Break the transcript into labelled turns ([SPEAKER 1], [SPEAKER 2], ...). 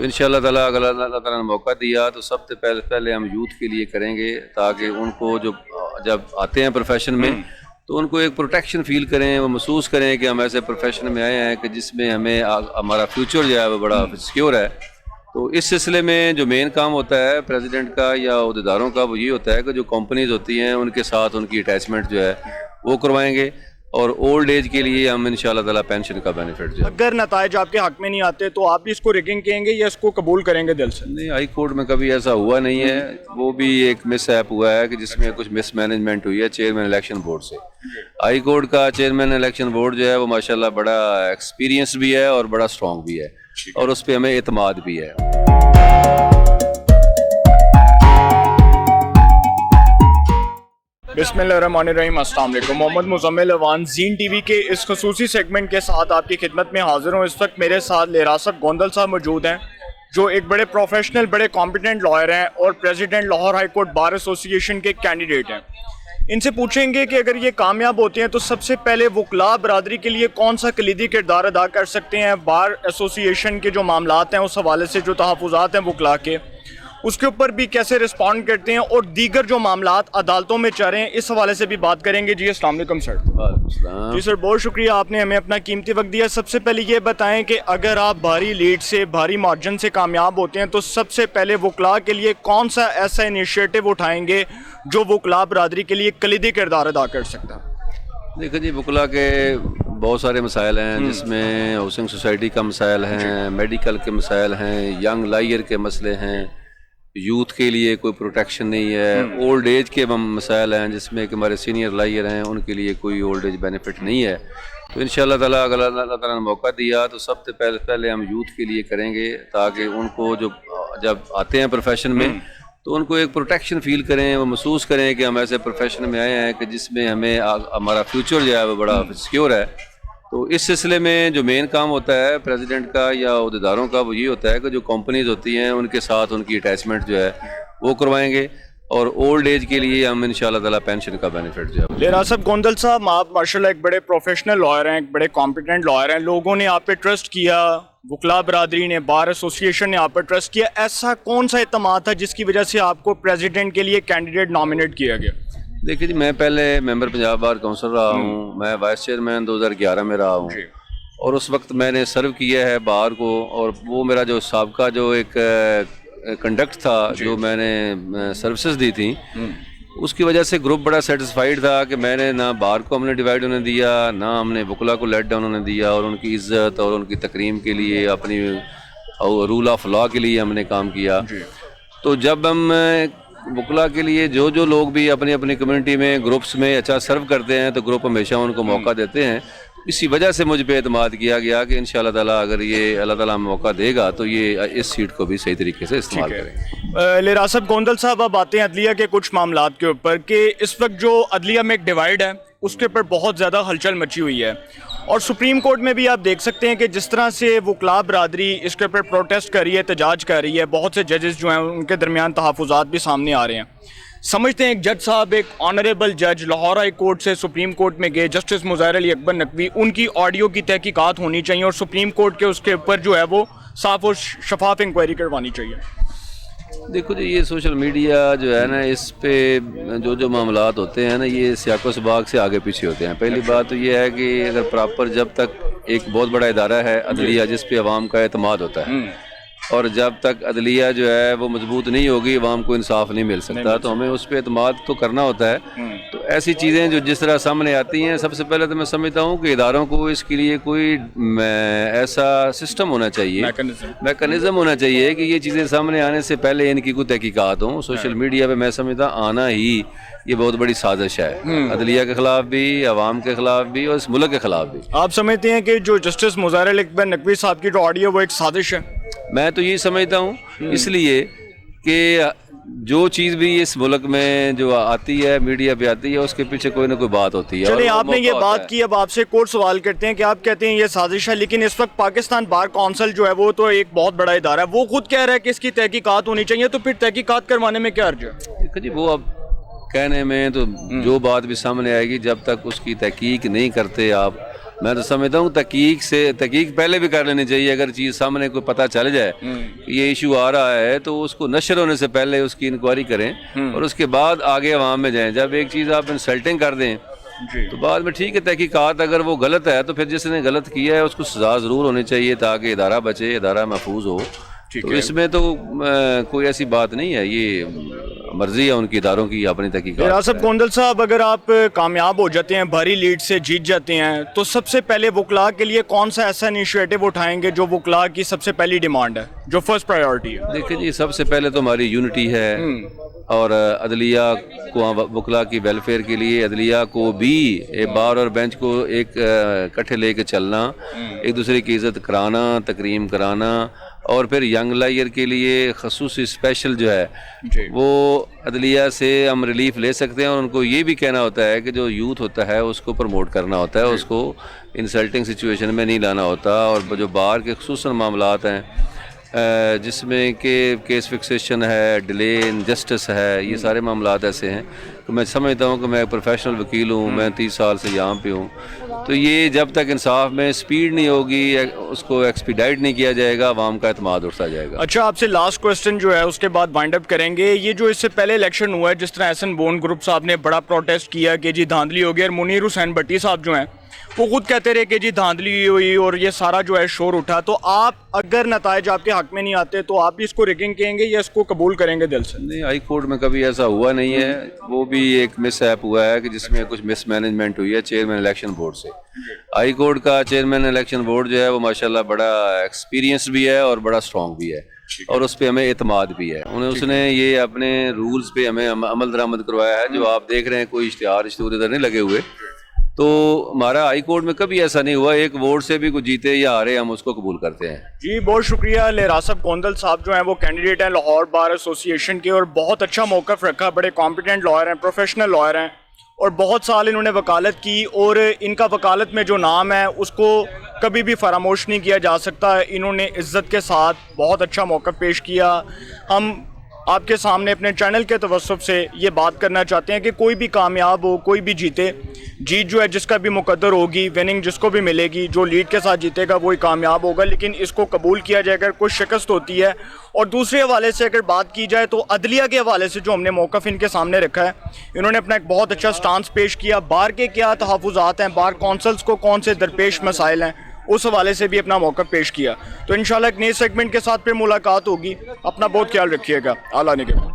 [SPEAKER 1] تو انشاءاللہ تعالیٰ اگر اللہ تعالیٰ نے موقع دیا تو سب سے پہلے ہم یوتھ کے لیے کریں گے، تاکہ ان کو جب آتے ہیں پروفیشن میں تو ان کو ایک پروٹیکشن فیل کریں، وہ محسوس کریں کہ ہم ایسے پروفیشن میں آئے ہیں کہ جس میں ہمیں ہمارا فیوچر جو ہے وہ بڑا سیکیور ہے۔ تو اس سلسلے میں جو مین کام ہوتا ہے پریزیڈنٹ کا یا عہدیداروں کا وہ یہ ہوتا ہے کہ جو کمپنیز ہوتی ہیں ان کے ساتھ ان کی اٹیچمنٹ جو ہے وہ کروائیں گے، اور اولڈ ایج کے لیے ہم انشاءاللہ تعالیٰ پینشن کا بینیفٹ جو ہے۔
[SPEAKER 2] اگر نتائج آپ کے حق میں نہیں آتے تو آپ بھی اس کو ریگنگ کہیں گے یا اس کو قبول کریں گے دل سے؟
[SPEAKER 1] نہیں، ہائی کورٹ میں کبھی ایسا ہوا نہیں ہے، وہ بھی ایک مس ایپ ہوا ہے کہ جس میں کچھ مس مینجمنٹ ہوئی ہے چیئرمین الیکشن بورڈ سے۔ ہائی کورٹ کا چیئرمین الیکشن بورڈ جو ہے وہ ماشاءاللہ بڑا ایکسپیرینس بھی ہے اور بڑا اسٹرانگ بھی ہے، اور اس پہ ہمیں اعتماد بھی ہے۔
[SPEAKER 2] بسم اللہ الرحمن الرحیم، السلام علیکم۔ محمد مزمل اوان زین ٹی وی کے اس خصوصی سیگمنٹ کے ساتھ آپ کی خدمت میں حاضر ہوں۔ اس وقت میرے ساتھ لیراسب گوندل صاحب موجود ہیں، جو ایک بڑے پروفیشنل، بڑے کمپیٹنٹ لائر ہیں اور president Lahore high court bar ایسوسی ایشن کے کینڈیڈیٹ ہیں۔ ان سے پوچھیں گے کہ اگر یہ کامیاب ہوتے ہیں تو سب سے پہلے وکلاء برادری کے لیے کون سا کلیدی کردار ادا کر سکتے ہیں، بار ایسوسی ایشن کے جو معاملات ہیں اس حوالے سے جو تحفظات ہیں وکلاء کے، اس کے اوپر بھی کیسے رسپونڈ کرتے ہیں، اور دیگر جو معاملات عدالتوں میں چل رہے ہیں اس حوالے سے بھی بات کریں گے۔ جی السلام علیکم سر۔ جی سر، بہت شکریہ، آپ نے ہمیں اپنا قیمتی وقت دیا۔ سب سے پہلے یہ بتائیں کہ اگر آپ بھاری لیڈ سے، بھاری مارجن سے کامیاب ہوتے ہیں تو سب سے پہلے وکلاء کے لیے کون سا ایسا انیشیٹو اٹھائیں گے جو وکلاء برادری کے لیے کلیدی کردار ادا کر سکتا ہے؟
[SPEAKER 1] دیکھیں جی، وکلاء کے بہت سارے مسائل ہیں، جس میں ہاؤسنگ سوسائٹی کا مسائل ہیں، میڈیکل کے مسائل ہیں، ینگ لائر کے مسئلے ہیں، یوتھ کے لیے کوئی پروٹیکشن نہیں ہے، اولڈ ایج کے مسائل ہیں جس میں کہ ہمارے سینئر لائر ہیں ان کے لیے کوئی اولڈ ایج بینیفٹ نہیں ہے۔ تو انشاءاللہ تعالیٰ اگر اللہ تعالیٰ نے موقع دیا تو سب سے پہلے ہم یوتھ کے لیے کریں گے، تاکہ ان کو جب آتے ہیں پروفیشن میں تو ان کو ایک پروٹیکشن فیل کریں، وہ محسوس کریں کہ ہم ایسے پروفیشن میں آئے ہیں کہ جس میں ہمیں ہمارا فیوچر جو ہے وہ بڑا سیکیور ہے۔ تو اس سلسلے میں جو مین کام ہوتا ہے پریزیڈنٹ کا یا عہدیداروں کا وہ یہ ہوتا ہے کہ جو کمپنیز ہوتی ہیں ان کے ساتھ ان کی اٹیچمنٹ جو ہے وہ کروائیں گے، اور اولڈ ایج کے لیے ہم انشاءاللہ تعالیٰ پینشن کا بینیفٹ جو ہے۔
[SPEAKER 2] لیراسب گوندل صاحب، آپ ماشاءاللہ ایک بڑے پروفیشنل لائر ہیں، ایک بڑے کمپیٹنٹ لائر ہیں، لوگوں نے آپ پہ ٹرسٹ کیا، وکلاء برادری نے، بار ایسوسی ایشن نے آپ پہ ٹرسٹ کیا، ایسا کون سا اعتماد تھا جس کی وجہ سے آپ کو پریزیڈنٹ کے لیے کینڈیڈیٹ نامینیٹ کیا گیا؟
[SPEAKER 1] دیکھیے جی، میں پہلے ممبر پنجاب بار کونسل رہا ہوں، میں وائس چیئرمین 2011 میں رہا ہوں، اور اس وقت میں نے سرو کیا ہے بار کو، اور وہ میرا جو سابقہ جو ایک کنڈکٹ تھا جو میں نے سروسز دی تھیں، اس کی وجہ سے گروپ بڑا سیٹسفائیڈ تھا کہ میں نے نہ بار کو ہم نے ڈیوائڈ ہونے دیا، نہ ہم نے وکلاء کو لیٹ ڈاؤن ہونے دیا، اور ان کی عزت اور ان کی تکریم کے لیے، اپنی رول آف لاء کے لیے ہم نے کام کیا۔ تو جب ہم وکلاء کے لیے جو لوگ بھی اپنی اپنی کمیونٹی میں گروپس میں اچھا سرو کرتے ہیں تو گروپ ہمیشہ ان کو موقع دیتے ہیں، اسی وجہ سے مجھ پہ اعتماد کیا گیا کہ انشاءاللہ تعالیٰ اگر یہ اللہ تعالیٰ موقع دے گا تو یہ اس سیٹ کو بھی صحیح طریقے سے استعمال کریں۔
[SPEAKER 2] لیراسب گوندل صاحب، اب آتے ہیں عدلیہ کے کچھ معاملات کے اوپر کہ اس وقت جو عدلیہ میں ایک ڈیوائیڈ ہے اس کے اوپر بہت زیادہ ہلچل مچی ہوئی ہے، اور سپریم کورٹ میں بھی آپ دیکھ سکتے ہیں کہ جس طرح سے وکلاء برادری اس کے اوپر پروٹیسٹ کر رہی ہے، احتجاج کر رہی ہے، بہت سے ججز جو ہیں ان کے درمیان تحفظات بھی سامنے آ رہے ہیں۔ سمجھتے ہیں ایک جج صاحب، ایک آنریبل جج لاہور ہائی کورٹ سے سپریم کورٹ میں گئے، جسٹس مظاہر علی اکبر نقوی، ان کی آڈیو کی تحقیقات ہونی چاہیے اور سپریم کورٹ کے اس کے اوپر جو ہے وہ صاف اور شفاف انکوائری کروانی چاہیے۔
[SPEAKER 1] دیکھو جی، یہ سوشل میڈیا جو ہے نا، اس پہ جو معاملات ہوتے ہیں نا، یہ سیاق و سباق سے آگے پیچھے ہوتے ہیں۔ پہلی بات تو یہ ہے کہ اگر پراپر جب تک ایک بہت بڑا ادارہ ہے عدلیہ جس پہ عوام کا اعتماد ہوتا ہے، اور جب تک عدلیہ جو ہے وہ مضبوط نہیں ہوگی عوام کو انصاف نہیں مل سکتا، تو ہمیں اس پہ اعتماد تو کرنا ہوتا ہے۔ تو ایسی چیزیں جو جس طرح سامنے آتی ہیں، سب سے پہلے تو میں سمجھتا ہوں کہ اداروں کو اس کے لیے کوئی ایسا سسٹم ہونا چاہیے، میکانزم ہونا چاہیے کہ یہ چیزیں سامنے آنے سے پہلے ان کی کوئی تحقیقات ہوں۔ سوشل میڈیا پہ میں سمجھتا آنا ہی یہ بہت بڑی سازش ہے، عدلیہ کے خلاف بھی، عوام کے خلاف بھی، اور اس ملک کے خلاف بھی۔
[SPEAKER 2] آپ سمجھتے ہیں کہ جو جسٹس مظاہر علی اکبر نقوی صاحب کی جو آڈیو وہ ایک سازش ہے؟
[SPEAKER 1] میں تو یہی سمجھتا ہوں، اس لیے کہ جو چیز بھی اس ملک میں جو آتی ہے، میڈیا پہ آتی ہے، اس کے پیچھے کوئی نہ کوئی بات ہوتی ہے۔
[SPEAKER 2] چلیں، آپ نے یہ بات کی، اب آپ سے ایک اور سوال کرتے ہیں کہ آپ کہتے ہیں یہ سازش ہے، لیکن اس وقت پاکستان بار کونسل جو ہے وہ تو ایک بہت بڑا ادارہ ہے، وہ خود کہہ رہا ہے کہ اس کی تحقیقات ہونی چاہیے، تو پھر تحقیقات کروانے میں کیا حرج ہے؟
[SPEAKER 1] دیکھو جی، وہ اب کہنے میں تو جو بات بھی سامنے آئے گی، جب تک اس کی تحقیق نہیں کرتے آپ، میں تو سمجھتا ہوں تحقیق پہلے بھی کر لینی چاہیے. اگر چیز سامنے کوئی پتہ چل جائے کہ یہ ایشو آ رہا ہے تو اس کو نشر ہونے سے پہلے اس کی انکوائری کریں اور اس کے بعد آگے عوام میں جائیں. جب ایک چیز آپ انسلٹنگ کر دیں تو بعد میں ٹھیک ہے تحقیقات اگر وہ غلط ہے تو پھر جس نے غلط کیا ہے اس کو سزا ضرور ہونی چاہیے تاکہ ادارہ بچے, ادارہ محفوظ ہو. تو اس میں تو کوئی ایسی بات نہیں ہے, یہ مرضی ہے ان کی اداروں کی اپنی تحقیقات.
[SPEAKER 2] ریاست گوندل صاحب, اگر آپ کامیاب ہو جاتے ہیں, بھاری لیڈ سے جیت جاتے ہیں, تو سب سے پہلے وکلاء کے لیے کون سا ایسا انیشیٹو اٹھائیں گے جو وکلاء کی سب سے پہلی ڈیمانڈ ہے, جو فرسٹ پرائیورٹی ہے؟
[SPEAKER 1] دیکھیں جی, سب سے پہلے تو ہماری یونٹی ہے اور عدلیہ کو وکلاء کی ویلفیئر کے لیے عدلیہ کو بھی بار اور بینچ کو ایک کٹھے لے کے چلنا, ایک دوسرے کی عزت کرانا, تکریم کرانا. اور پھر ینگ لائر کے لیے خصوصی اسپیشل جو ہے وہ عدلیہ سے ہم ریلیف لے سکتے ہیں, اور ان کو یہ بھی کہنا ہوتا ہے کہ جو یوتھ ہوتا ہے اس کو پروموٹ کرنا ہوتا ہے, اس کو انسلٹنگ سچویشن میں نہیں لانا ہوتا. اور جو بار کے خصوصاً معاملات ہیں جس میں کہ کیس فکسیشن ہے, ڈیلے انجسٹس ہے, یہ سارے معاملات ایسے ہیں کہ میں سمجھتا ہوں کہ میں پروفیشنل وکیل ہوں, میں 30 سال سے یہاں پہ ہوں, تو یہ جب تک انصاف میں سپیڈ نہیں ہوگی, اس کو ایکسپیڈائٹ نہیں کیا جائے گا, عوام کا اعتماد اٹھتا جائے گا.
[SPEAKER 2] اچھا, آپ سے لاسٹ کوسچن جو ہے اس کے بعد وائنڈ اپ کریں گے. یہ جو اس سے پہلے الیکشن ہوا ہے, جس طرح ایسن بون گروپ صاحب نے بڑا پروٹیسٹ کیا کہ جی دھاندلی ہو گئی, اور منیر حسین بٹی صاحب جو ہیں وہ خود کہتے رہے کہ جی دھاندلی ہوئی اور یہ سارا جو ہے شور اٹھا, تو آپ اگر نتائج آپ کے حق میں نہیں آتے تو آپ بھی اس کو ریگنگ کہیں گے یا اس کو قبول کریں گے دل سے؟
[SPEAKER 1] نہیں, ہائی کورٹ میں کبھی ایسا ہوا نہیں ہے, وہ بھی ایک مس ایپ ہوا ہے کہ جس میں کچھ مس مینجمنٹ ہوئی ہے چیئرمین الیکشن بورڈ سے. ہائی کورٹ کا چیئرمین الیکشن بورڈ جو ہے وہ ماشاءاللہ بڑا ایکسپیرینس بھی ہے اور بڑا اسٹرانگ بھی ہے, اور اس پہ ہمیں اعتماد بھی ہے. اس نے یہ اپنے رولز پہ ہمیں عمل درآمد کروایا ہے. جو آپ دیکھ رہے ہیں کوئی اشتہار ادھر نہیں لگے ہوئے, تو ہمارا ہائی کورٹ میں کبھی ایسا نہیں ہوا. ایک ووٹ سے بھی کوئی جیتے یا ہارے ہم اس کو قبول کرتے ہیں.
[SPEAKER 2] جی بہت شکریہ. لہراسب گوندل صاحب جو ہیں وہ کینڈیڈیٹ ہیں لاہور بار ایسوسی ایشن کے, اور بہت اچھا موقف رکھا, بڑے کمپیٹنٹ لائر ہیں, پروفیشنل لائر ہیں, اور بہت سال انہوں نے وکالت کی, اور ان کا وکالت میں جو نام ہے اس کو کبھی بھی فراموش نہیں کیا جا سکتا. انہوں نے عزت کے ساتھ بہت اچھا موقف پیش کیا. ہم آپ کے سامنے اپنے چینل کے توسط سے یہ بات کرنا چاہتے ہیں کہ کوئی بھی کامیاب ہو, کوئی بھی جیتے, جیت جو ہے جس کا بھی مقدر ہوگی, وننگ جس کو بھی ملے گی, جو لیڈ کے ساتھ جیتے گا وہی کامیاب ہوگا. لیکن اس کو قبول کیا جائے اگر کوئی شکست ہوتی ہے. اور دوسرے حوالے سے اگر بات کی جائے تو عدلیہ کے حوالے سے جو ہم نے موقف ان کے سامنے رکھا ہے, انہوں نے اپنا ایک بہت اچھا سٹانس پیش کیا. بار کے کیا تحفظات ہیں, بار کونسلز کو کون سے درپیش مسائل ہیں, اس حوالے سے بھی اپنا موقف پیش کیا. تو انشاءاللہ ایک نئے سیگمنٹ کے ساتھ پھر ملاقات ہوگی. اپنا بہت خیال رکھیے گا. اعلیٰ نگہبان.